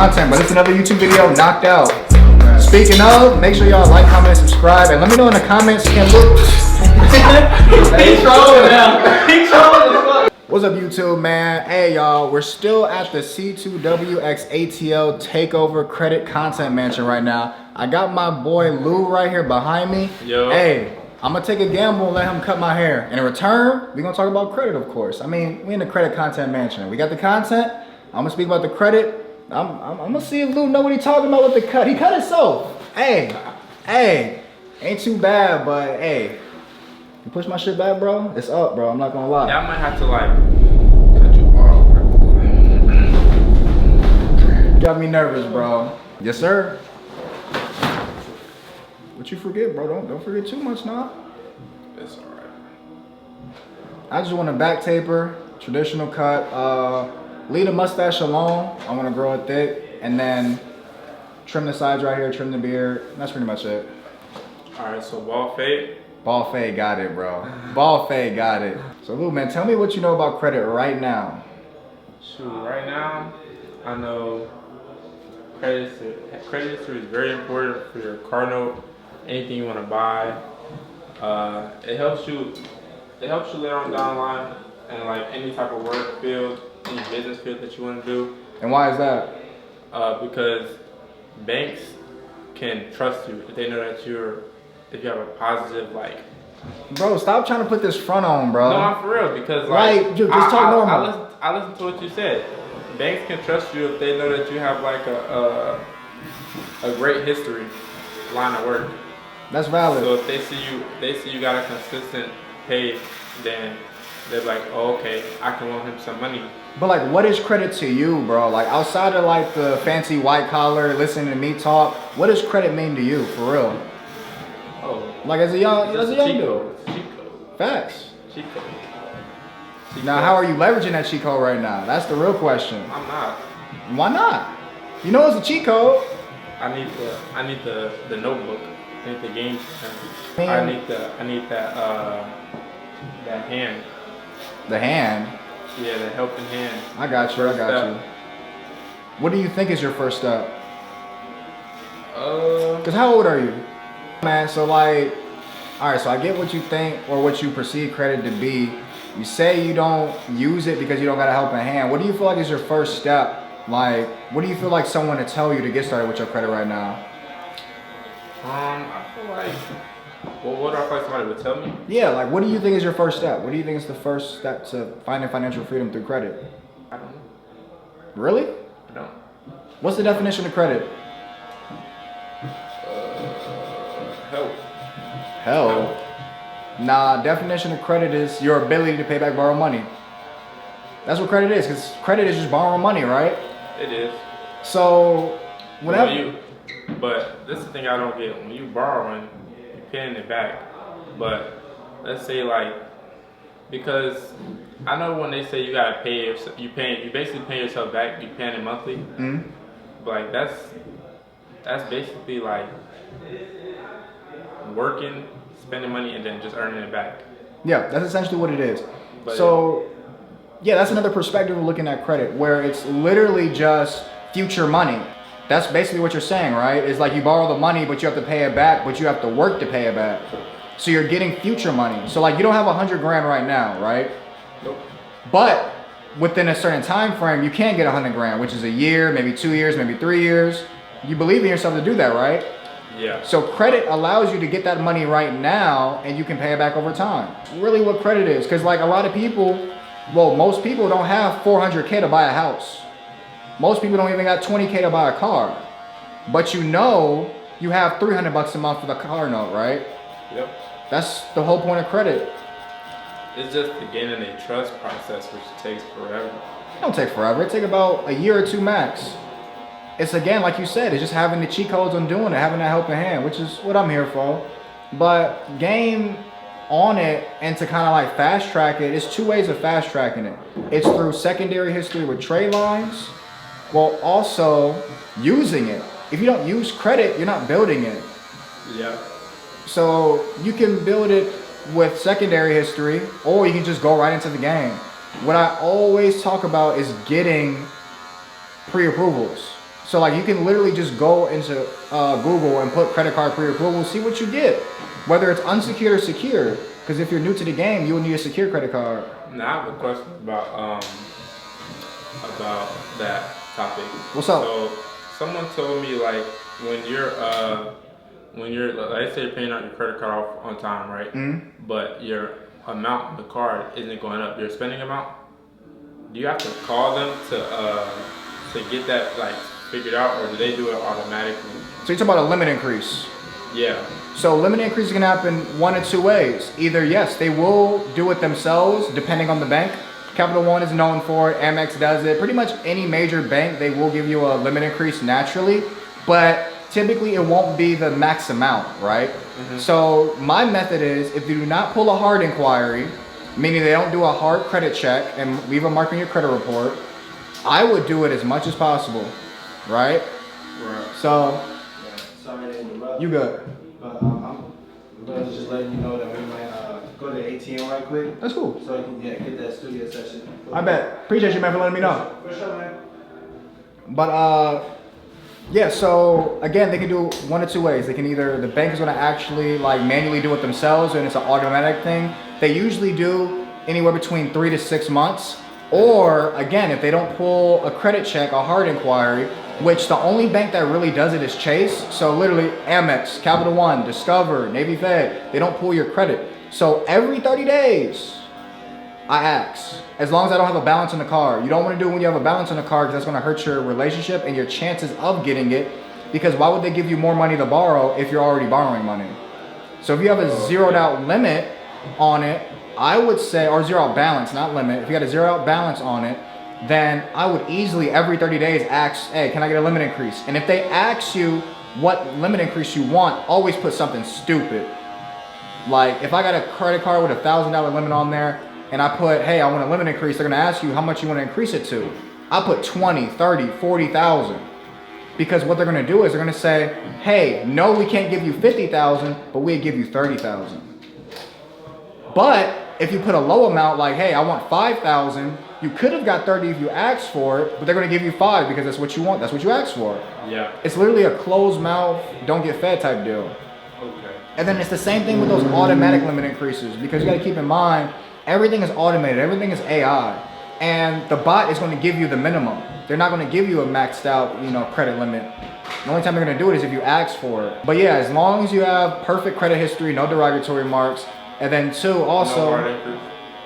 content, but it's another YouTube video knocked out. Speaking of, make sure y'all like, comment, and subscribe, and let me know in the comments, He's trolling now. He's trolling as fuck. What's up, YouTube, man? Hey, y'all, we're still at the C2WX ATL Takeover Credit Content Mansion right now. I got my boy Lou right here behind me. Yo. Hey, I'm gonna take a gamble and let him cut my hair. And in return, we're gonna talk about credit, of course. I mean, we in the Credit Content Mansion. We got the content. I'm gonna speak about the credit. I'm gonna see if Lou know what he talking about with the cut. He cut himself. Hey, ain't too bad, but hey, you push my shit back, bro. It's up, bro. I'm not gonna lie. Yeah, I might have to like cut you off. Got me nervous, bro. Yes, sir. What you forget, bro? Don't forget too much now. It's alright. I just want a back taper, traditional cut. Leave the mustache alone. I want to grow it thick, and then trim the sides right here, trim the beard. That's pretty much it. Alright, so ball fade. Ball fade got it, bro. Ball fade got it. So Lou, man, tell me what you know about credit right now. Shoot, right now, I know credit history is very important for your car note, anything you want to buy. It helps you later on down the line, and like any type of work field, any business field that you want to do. And why is that? Because banks can trust you if they know that if you have a positive like. Bro, stop trying to put this front on, bro. No, I'm for real, because like just talk normal. I listened to what you said. Banks can trust you if they know that you have like a great history line of work. That's valid. So if they see you got a consistent pay, then they're like, oh, okay, I can loan him some money. But like, what is credit to you, bro? Like, outside of like the fancy white collar, listening to me talk, what does credit mean to you, for real? Oh, like as a young dude. Chico. Facts. Chico. Now, how are you leveraging that cheat code right now? That's the real question. I'm not. Why not? You know it's a cheat code. I need the notebook. I need the game. Man. I need that hand. The hand? Yeah, the helping hand. I got you, you. What do you think is your first step? Cause how old are you? Man, so like, alright, so I get what you think or what you perceive credit to be. You say you don't use it because you don't got a helping hand. What do you feel like is your first step? Like, what do you feel like someone to tell you to get started with your credit right now? I feel like, well, what do I feel like somebody would tell me? Yeah, like what do you think is your first step? What do you think is the first step to finding financial freedom through credit? I don't know. Really? I don't. What's the definition of credit? Help. Help? Nah, definition of credit is your ability to pay back borrowed money. That's what credit is, because credit is just borrowing money, right? It is. So, whenever... But this is the thing I don't get. When you borrowing, you're paying it back. But let's say like, because I know when they say you gotta pay yourself, you basically pay yourself back. You paying it monthly. Mm-hmm. But like that's basically like working, spending money, and then just earning it back. Yeah, that's essentially what it is. But so, yeah, that's another perspective of looking at credit, where it's literally just future money. That's basically what you're saying, right? It's like you borrow the money, but you have to pay it back, but you have to work to pay it back. So you're getting future money. So like you don't have 100 grand right now, right? Nope. But within a certain time frame, you can get 100 grand, which is a year, maybe 2 years, maybe 3 years. You believe in yourself to do that, right? Yeah. So credit allows you to get that money right now, and you can pay it back over time. Really what credit is, because like a lot of people, well, most people don't have 400K to buy a house. Most people don't even got 20K to buy a car. But you know you have 300 bucks a month for the car note, right? Yep. That's the whole point of credit. It's just the gaining a trust process, which takes forever. It don't take forever. It take about a year or two max. It's again, like you said, it's just having the cheat codes on doing it, having that helping hand, which is what I'm here for. But game on it and to kind of like fast track it, it's two ways of fast tracking it. It's through secondary history with trade lines, while also using it. If you don't use credit, you're not building it. Yeah. So you can build it with secondary history, or you can just go right into the game. What I always talk about is getting pre-approvals. So like you can literally just go into Google and put credit card pre-approval, see what you get, whether it's unsecured or secure. Because if you're new to the game, you will need a secure credit card. Now I have a question about that topic. What's up? So someone told me like when you're let's say you're paying out your credit card off on time, right? Mm-hmm. But your amount on the card isn't going up, your spending amount. Do you have to call them to get that like figured out, or do they do it automatically? So you're talking about a limit increase. Yeah. So limit increase can happen one of two ways. Either yes, they will do it themselves depending on the bank. Capital One is known for it, Amex does it. Pretty much any major bank, they will give you a limit increase naturally, but typically it won't be the max amount, right? Mm-hmm. So my method is if you do not pull a hard inquiry, meaning they don't do a hard credit check and leave a mark on your credit report, I would do it as much as possible, right? Right. So, sorry to interrupt. You good. But I'm going to just letting you know that we might go to the ATL right quick. That's cool. So you can get that studio session. I bet. Appreciate you, man, for letting me know. For sure, man. But yeah, so again, they can do one of two ways. They can either, the bank is gonna actually like manually do it themselves and it's an automatic thing. They usually do anywhere between 3 to 6 months. Or again, if they don't pull a credit check, a hard inquiry, which the only bank that really does it is Chase. So literally Amex, Capital One, Discover, Navy Fed, they don't pull your credit. So every 30 days, I ask, as long as I don't have a balance on the card. You don't want to do it when you have a balance on the card because that's going to hurt your relationship and your chances of getting it, because why would they give you more money to borrow if you're already borrowing money? So if you have a zeroed out limit on it, I would say, or zero out balance, not limit. If you got a zero out balance on it, then I would easily every 30 days ask, hey, can I get a limit increase? And if they ask you what limit increase you want, always put something stupid. Like if I got a credit card with $1,000 limit on there and I put, hey, I want a limit increase, they're gonna ask you how much you want to increase it to. I put 20, 30, 40,000. Because what they're gonna do is they're gonna say, hey, no, we can't give you 50,000, but we'll give you 30,000. But if you put a low amount like, hey, I want 5,000, you could have got 30 if you asked for it, but they're gonna give you 5 because that's what you want, that's what you asked for. Yeah. It's literally a closed mouth, don't get fed type deal. Okay. And then it's the same thing with those automatic limit increases, because you gotta keep in mind, everything is automated, everything is AI. And the bot is gonna give you the minimum. They're not gonna give you a maxed out, credit limit. The only time they're gonna do it is if you ask for it. But yeah, as long as you have perfect credit history, no derogatory marks, and then two, also,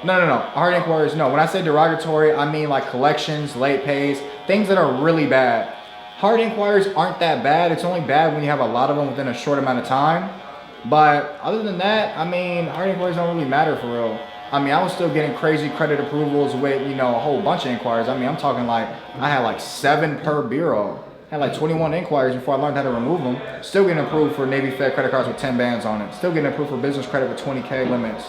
no. Hard inquiries, no. When I say derogatory, I mean like collections, late pays, things that are really bad. Hard inquiries aren't that bad. It's only bad when you have a lot of them within a short amount of time. But other than that, hard inquiries don't really matter for real. I was still getting crazy credit approvals with, a whole bunch of inquiries. I'm talking like, I had like 7 per bureau. I had like 21 inquiries before I learned how to remove them. Still getting approved for Navy Fed credit cards with 10 bands on it. Still getting approved for business credit with 20K limits.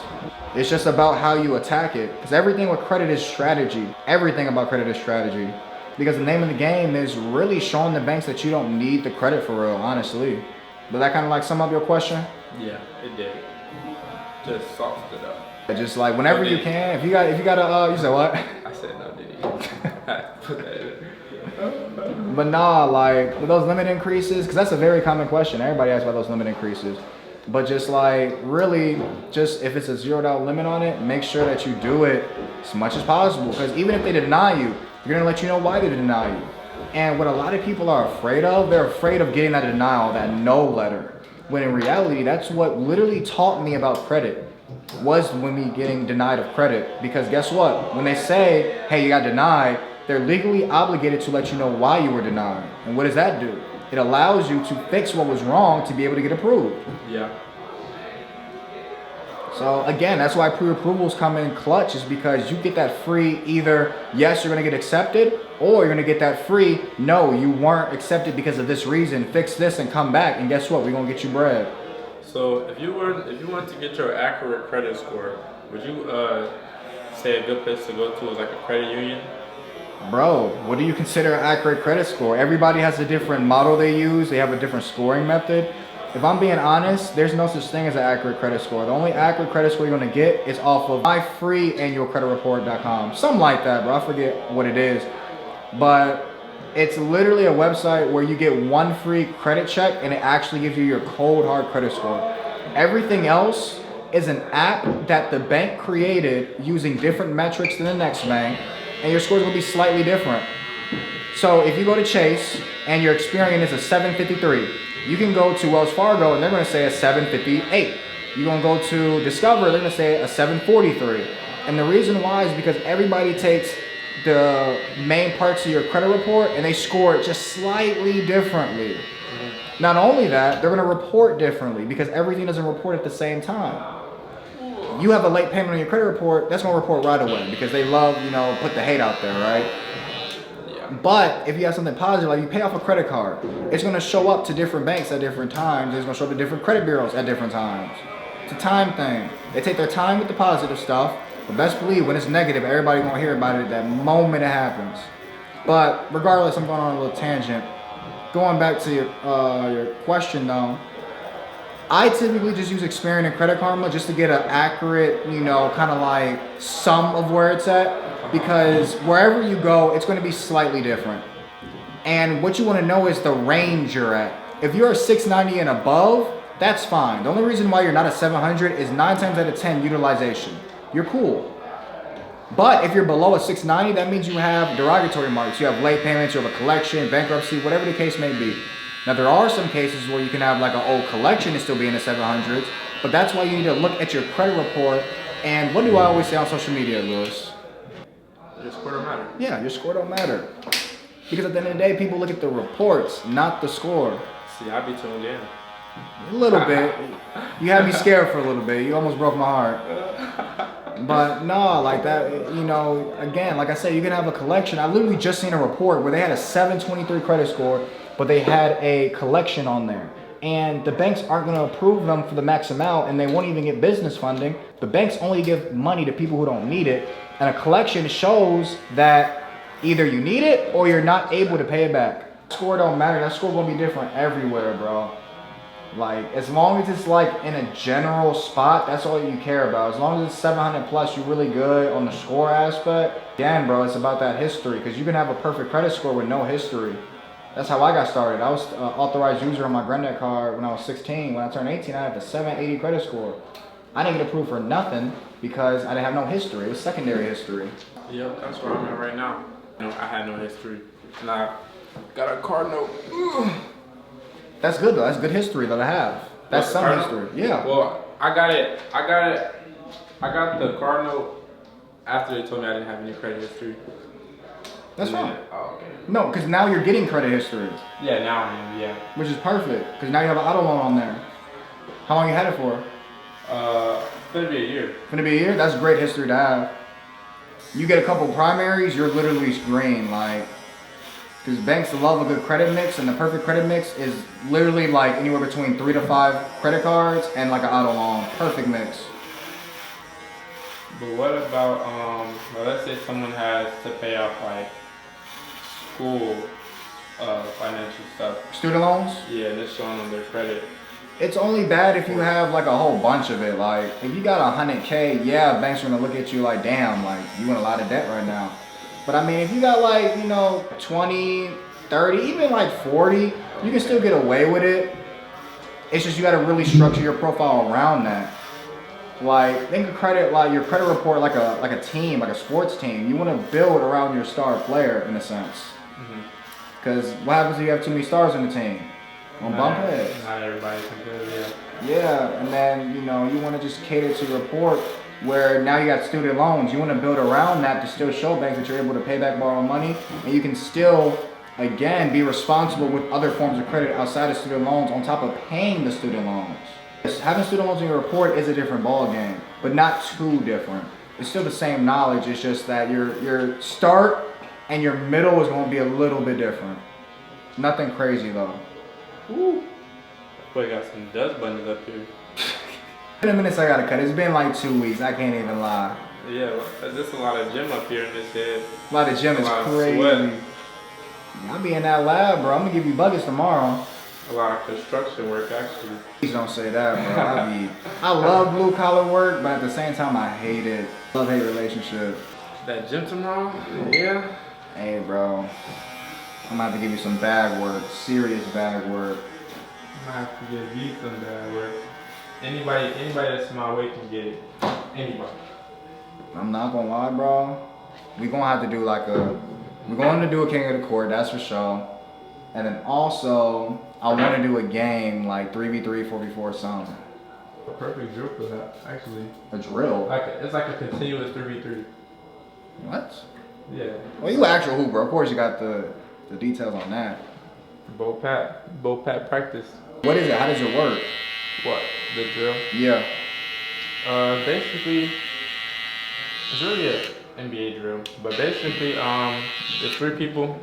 It's just about how you attack it. Because everything with credit is strategy. Everything about credit is strategy. Because the name of the game is really showing the banks that you don't need the credit for real, honestly. Did that kind of like sum up your question? Yeah, it did. Just softened it up. Just like whenever you can, if you got a, you said what? I said no, did he? Put that in. But nah, like with those limit increases, because that's a very common question. Everybody asks about those limit increases. But just like really, just if it's a zeroed out limit on it, make sure that you do it as much as possible. Because even if they deny you, they're gonna let you know why they deny you. And what a lot of people are afraid of, they're afraid of getting that denial, that no letter. When in reality, that's what literally taught me about credit. Was when me getting denied of credit. Because guess what? When they say, hey, you got denied, they're legally obligated to let you know why you were denied. And what does that do? It allows you to fix what was wrong to be able to get approved. Yeah. So again, that's why pre-approvals come in clutch, is because you get that free either, yes, you're gonna get accepted, or you're gonna get that free, no, you weren't accepted because of this reason, fix this and come back, and guess what? We're gonna get you bread. So if you want to get your accurate credit score, would you say a good place to go to is like a credit union? Bro, what do you consider an accurate credit score? Everybody has a different model they use. They have a different scoring method. If I'm being honest, there's no such thing as an accurate credit score. The only accurate credit score you're gonna get is off of myfreeannualcreditreport.com. Something like that, bro. I forget what it is. But It's literally a website where you get one free credit check and it actually gives you your cold hard credit score. Everything else is an app that the bank created using different metrics than the next bank, and your scores will be slightly different. So if you go to Chase and your Experian is a 753, you can go to Wells Fargo and they're going to say a 758. You're going to go to Discover, they're going to say a 743. And the reason why is because everybody takes the main parts of your credit report and they score it just slightly differently. Not only that, they're going to report differently because everything doesn't report at the same time. You have a late payment on your credit report, that's going to report right away because they love, put the hate out there, right? Yeah. But if you have something positive, like you pay off a credit card, it's going to show up to different banks at different times. It's going to show up to different credit bureaus at different times. It's a time thing. They take their time with the positive stuff, but best believe when it's negative, everybody going to hear about it that moment it happens. But regardless, I'm going on a little tangent. Going back to your question though, I typically just use Experian and Credit Karma just to get an accurate, kind of like sum of where it's at, because wherever you go, it's going to be slightly different. And what you want to know is the range you're at. If you're a 690 and above, that's fine. The only reason why you're not a 700 is 9 times out of 10 utilization. You're cool. But if you're below a 690, that means you have derogatory marks. You have late payments, you have a collection, bankruptcy, whatever the case may be. Now, there are some cases where you can have like an old collection and still be in the 700s, but that's why you need to look at your credit report. And what do I always say on social media, Lewis? Your score don't matter. Yeah, your score don't matter. Because at the end of the day, people look at the reports, not the score. See, I be tuned in. A little bit. You had me scared for a little bit. You almost broke my heart. But no, like that, again, like I said, you can have a collection. I literally just seen a report where they had a 723 credit score, but they had a collection on there. And the banks aren't going to approve them for the max amount, and they won't even get business funding. The banks only give money to people who don't need it. And a collection shows that either you need it or you're not able to pay it back. Score don't matter. That score going to be different everywhere, bro. Like, as long as it's like in a general spot, that's all you care about. As long as it's 700 plus, you're really good on the score aspect. Again, bro, it's about that history, because you can have a perfect credit score with no history. That's how I got started. I was authorized user on my granddad card when I was 16. When I turned 18, I had the 780 credit score. I didn't get approved for nothing because I didn't have no history. It was secondary history. Yep, that's where I'm at right now. I had no history, and I got a card note. That's good though. That's good history that I have. That's some history. Yeah. Well, I got the card note after they told me I didn't have any credit history. That's fine. Oh, okay. No, because now you're getting credit history. Yeah, now I am. Yeah. Which is perfect, because now you have an auto loan on there. How long you had it for? It's gonna be a year. Gonna be a year? That's great history to have. You get a couple primaries, you're literally green, like. Because banks love a good credit mix, and the perfect credit mix is literally like anywhere between 3 to 5 credit cards and like an auto loan. Perfect mix. But what about well, let's say someone has to pay off like school financial stuff. Student loans? Yeah, and it's showing them their credit. It's only bad if you have like a whole bunch of it. Like if you got 100K, yeah, banks are gonna look at you like, damn, like you in a lot of debt right now. But I mean, if you got like, 20, 30, even like 40, you can still get away with it. It's just you gotta really structure your profile around that. Like, think of credit, like your credit report like a team, like a sports team. You wanna build around your star player in a sense. Because what happens if you have too many stars in the team? Bump heads. Not everybody can do it, yeah, and then, you wanna just cater to your report where now you got student loans. You want to build around that to still show banks that you're able to pay back borrowed money, and you can still, again, be responsible with other forms of credit outside of student loans on top of paying the student loans. Having student loans in your report is a different ball game, but not too different. It's still the same knowledge. It's just that your start and your middle is going to be a little bit different. Nothing crazy though. Ooh. Boy, got some dust bunnies up here. In a minute, I gotta cut. It's been like 2 weeks. I can't even lie. Yeah, there's a lot of gym up here in this head. A lot of gym is crazy. I'll be in that lab, bro. I'm gonna give you buckets tomorrow. A lot of construction work, actually. Please don't say that, bro. I love blue collar work, but at the same time, I hate it. Love-hate relationship. That gym tomorrow? Yeah. Hey, bro. I'm gonna have to give you some bag work, serious bag work. I'm gonna have to get you some bad work. Anybody that's my way can get it. Anybody. I'm not gonna lie, bro. We're gonna do a King of the Court, that's for sure. And then also, I want to do a game like 3v3, 4v4, something. A perfect drill for that, actually. A drill? It's like a continuous 3v3. What? Yeah. Well, you an actual hooper. Of course, you got the details on that. Bow pat practice. What is it? How does it work? What? The drill? Yeah. Basically, it's really an NBA drill. But basically, there's three people.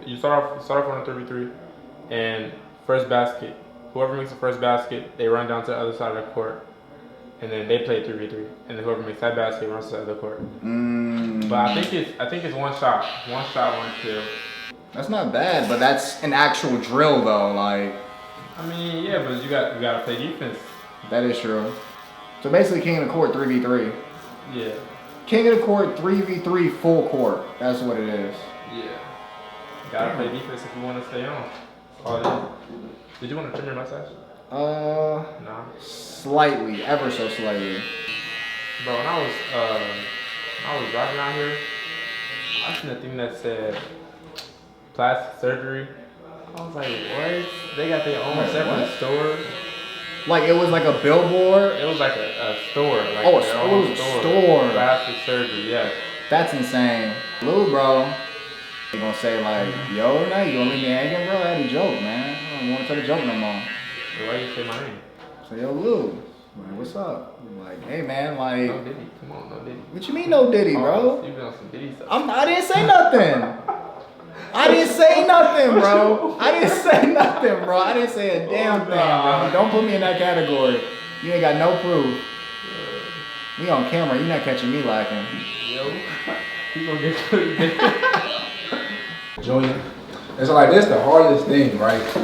You start off on a 3v3, and first basket. Whoever makes the first basket, they run down to the other side of the court, and then they play 3v3. And then whoever makes that basket runs to the other court. But I think it's one shot, one kill. That's not bad, but that's an actual drill though. Like. I mean, yeah, but you gotta play defense. That is true. So basically, King of the Court 3v3. Yeah. King of the Court 3v3 full court. That's what it is. Yeah. Gotta play defense if you want to stay on. All it is. Did you want to trim your mustache? Nah. Slightly, ever so slightly. Bro, when I was driving out here, I seen a thing that said plastic surgery. I was like, what? They got their own separate store. Like it was like a billboard? It was like a store. Like oh, it was a store. Plastic surgery, yeah. That's insane. Lil bro, they gonna say like, yo, now you gonna leave me hanging, bro? I had a joke, man. I don't want to tell the joke no more. Why you say my name? Say, yo, Lil, like, what's up? I'm like, hey man, like. No Diddy, come on, no Diddy. What you mean no Diddy, bro? You been on some Diddy stuff. I didn't say nothing. I didn't say nothing, bro. I didn't say nothing, bro. I didn't say a damn thing, bro. Don't put me in that category. You ain't got no proof. We on camera. You not catching me lacking. Yo, you gonna get Junior. And so like that's the hardest thing, right? So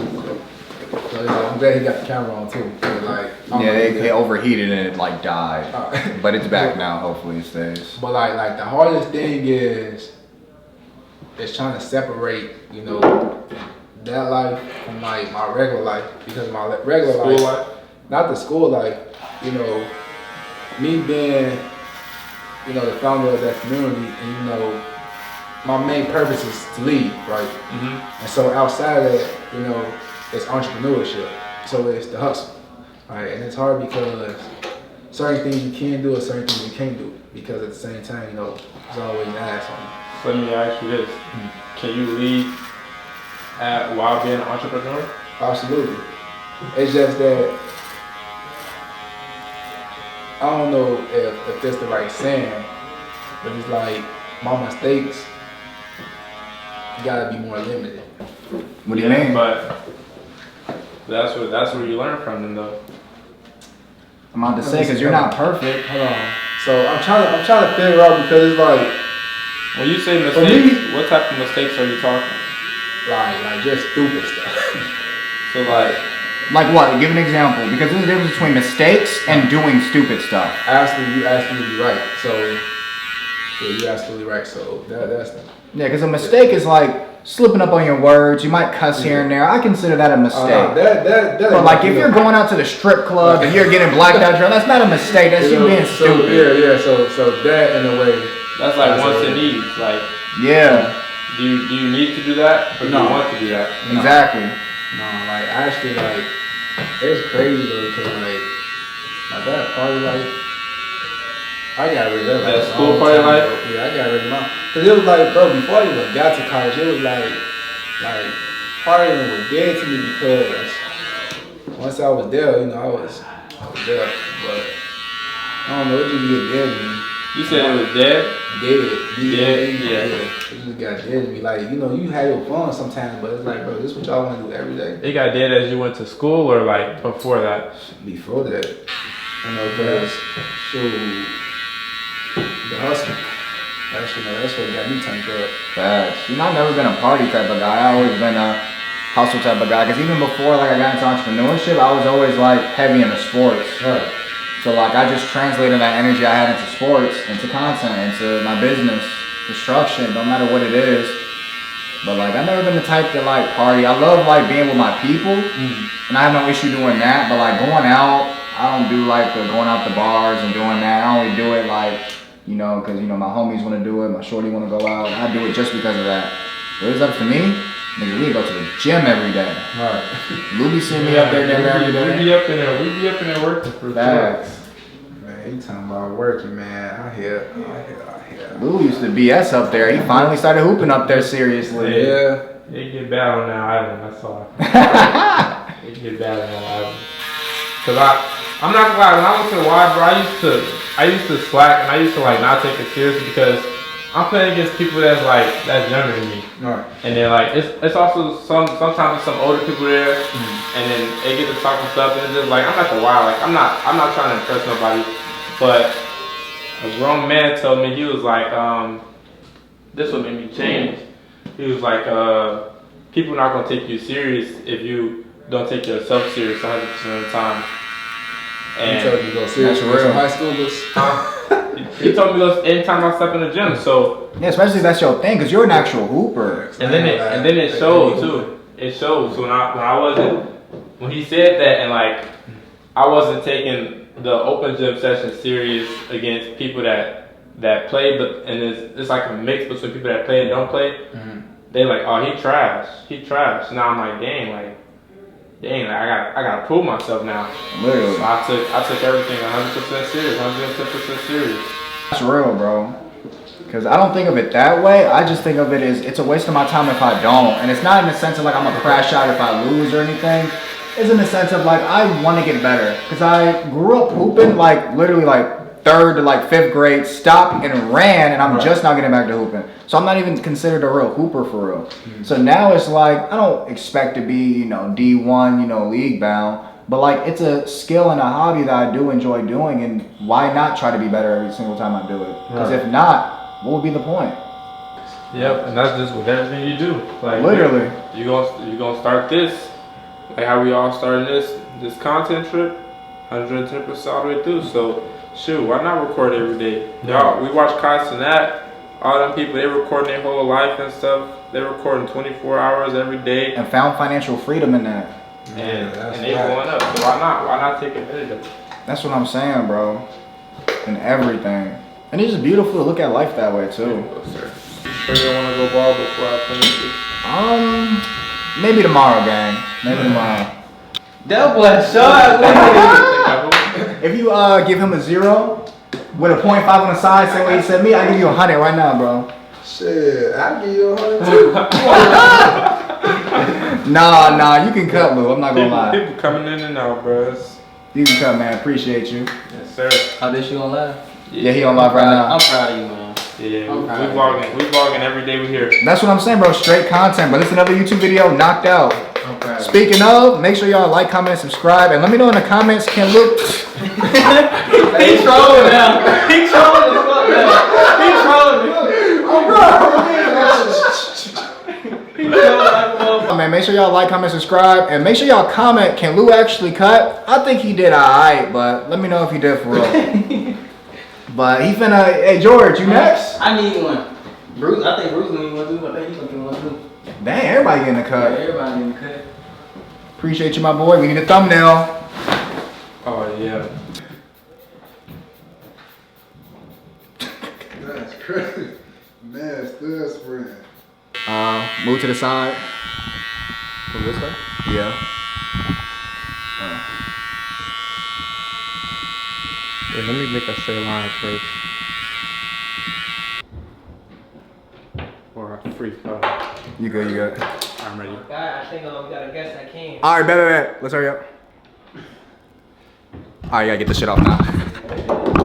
you know, I'm glad he got the camera on too. Like yeah, they overheated and it like died. But it's back now. Hopefully it stays. But like the hardest thing is trying to separate, you know, that life from like my regular life, because my regular life, not the school life, you know, me being, you know, the founder of that community, and you know, my main purpose is to lead, right? Mm-hmm. And so outside of that, you know, it's entrepreneurship, so it's the hustle, right? And it's hard because certain things you can do and certain things you can't do, because at the same time, you know, there's always an ass on you. Let me ask you this. Can you lead while being an entrepreneur? Absolutely. It's just that I don't know if that's the right saying, but it's like my mistakes gotta be more limited. What do you mean? But that's where you learn from them though. I'm about to say, because you're not perfect. Hold on. So I'm trying to figure out, because it's like, when you say mistakes, what type of mistakes are you talking? Like just stupid stuff. So like what? Give an example, because there's a difference between mistakes and doing stupid stuff. You absolutely right. So yeah, you're absolutely right. So that's yeah, because a mistake is like slipping up on your words. You might cuss here and there. I consider that a mistake. But like if you're going out to the strip club and you're getting blacked out drunk, that's not a mistake. That's you being stupid. Yeah. So that in a way. That's like wants and needs. Like yeah. Do you need to do that, or do you want to do that? Exactly. No, like actually, like it's crazy though, because like that party life, I got rid of that school party life. Bro. Yeah, I got rid of mine. Cause it was like, bro, before I even got to college, it was like partying was dead to me, because once I was there, you know, I was there, but I don't know, it just get dead to me. You said it was dead? Dead. Yeah. It just got dead to me. Like, you know, you had your fun sometimes, but it's like, bro, this is what y'all want to do every day. It got dead as you went to school, or like before that? Before that. You know, because, shoot, the hustle. That's what got me turned up. Facts. You know, I've never been a party type of guy. I've always been a hustle type of guy. Because even before like I got into entrepreneurship, I was always like heavy into sports. Right. So like I just translated that energy I had into sports, into content, into my business, construction, no matter what it is. But like I've never been the type to like party. I love like being with my people, and I have no issue doing that. But like going out, I don't do like the going out the bars and doing that. I only do it like, you know, because you know my homies want to do it, my shorty want to go out. I do it just because of that. If it was up to me, nigga, we go to the gym every day. Right. Lou be seeing me up there every day. We be up in there working for Facts. Man, you talking about working, man. I hear. Lou used to BS up there. He finally started hooping up there seriously. Yeah. It get bad on that island, that's all. It get bad on that island. Cause I'm not gonna lie, when I went to the Y, bro, I used to slack and I used to like not take it seriously because I'm playing against people that's younger than me. Right. And then like it's also sometimes there's some older people there, and then they get to talking stuff, and it's just like I'm at the Y, like I'm not trying to impress nobody, but a grown man told me, he was like, this what made me change. He was like, people not gonna take you serious if you don't take yourself serious 100% of the time. And He told you to go serious That's with some real. high schoolers. he told me this anytime I step in the gym. So Yeah, especially if that's your thing, because you're an actual hooper. and then it showed too. It showed. So when he said that, and like I wasn't taking the open gym session serious against people that play, but and it's like a mix between people that play and don't play. They like, oh, he trash. Now I'm like, dang, I gotta prove myself now. Literally. So I took everything 100% serious, 110% serious. That's real, bro. Because I don't think of it that way. I just think of it as it's a waste of my time if I don't. And it's not in the sense of like I'm a crash out if I lose or anything. It's in the sense of like I want to get better. Because I grew up hooping like literally like 3rd to like 5th grade, stopped and ran, and I'm just now getting back to hooping. So I'm not even considered a real hooper for real. So now it's like I don't expect to be, you know, D1, you know, league bound. But like it's a skill and a hobby that I do enjoy doing, and why not try to be better every single time I do it? Because if not, what would be the point? Yep, and that's just with everything you do. Like Literally. you gonna start this, like how we all started this content trip, 110% all the way through. So shoot, why not record every day? Y'all, we watch Kai Cenat, all them people, they recording their whole life and stuff. They recording 24 hours every day. And found financial freedom in that. And they going up. So why not take advantage of it? That's what I'm saying, bro. And everything. And it's just beautiful to look at life that way too. Sure you don't want to go ball before I finish this? Maybe tomorrow, gang. Maybe tomorrow. That boy shot. If you give him a 0 with a 0.5 on the side, same way he said me, I give you 100 right now, bro. Shit, I'll give you 100 too. Nah, you can cut, Lou. I'm not gonna lie. People coming in and out, bro. You can cut, man. Appreciate you. Yes, sir. Oh, this you on live? Yeah, he on live right now. I'm proud of you, man. Yeah, we vlogging every day we here. That's what I'm saying, bro. Straight content. But it's another YouTube video knocked out. Okay. Speaking of, make sure y'all like, comment, and subscribe, and let me know in the comments. Can Luke? He trolling now. He trolling as fuck now. He trolling me. He trolling like a motherfucker. Man, make sure y'all like, comment, subscribe, and make sure y'all comment. Can Lou actually cut? I think he did alright, but let me know if he did for real. But he finna. Hey George, you next? I need one. Bruce, I think Bruce need one too. I think he's gonna get one too. Dang, everybody getting a Yeah, cut. everybody need a cut. Appreciate you, my boy. We need a thumbnail. Oh yeah. That's crazy. Man, still spreading. Move to the side. From this way? Yeah. Wait, let me make a straight line first. Or free. Oh, You good, you good. I'm ready. God, I think we got a guest that came. Alright, bet. Let's hurry up. Alright, you gotta get this shit off now.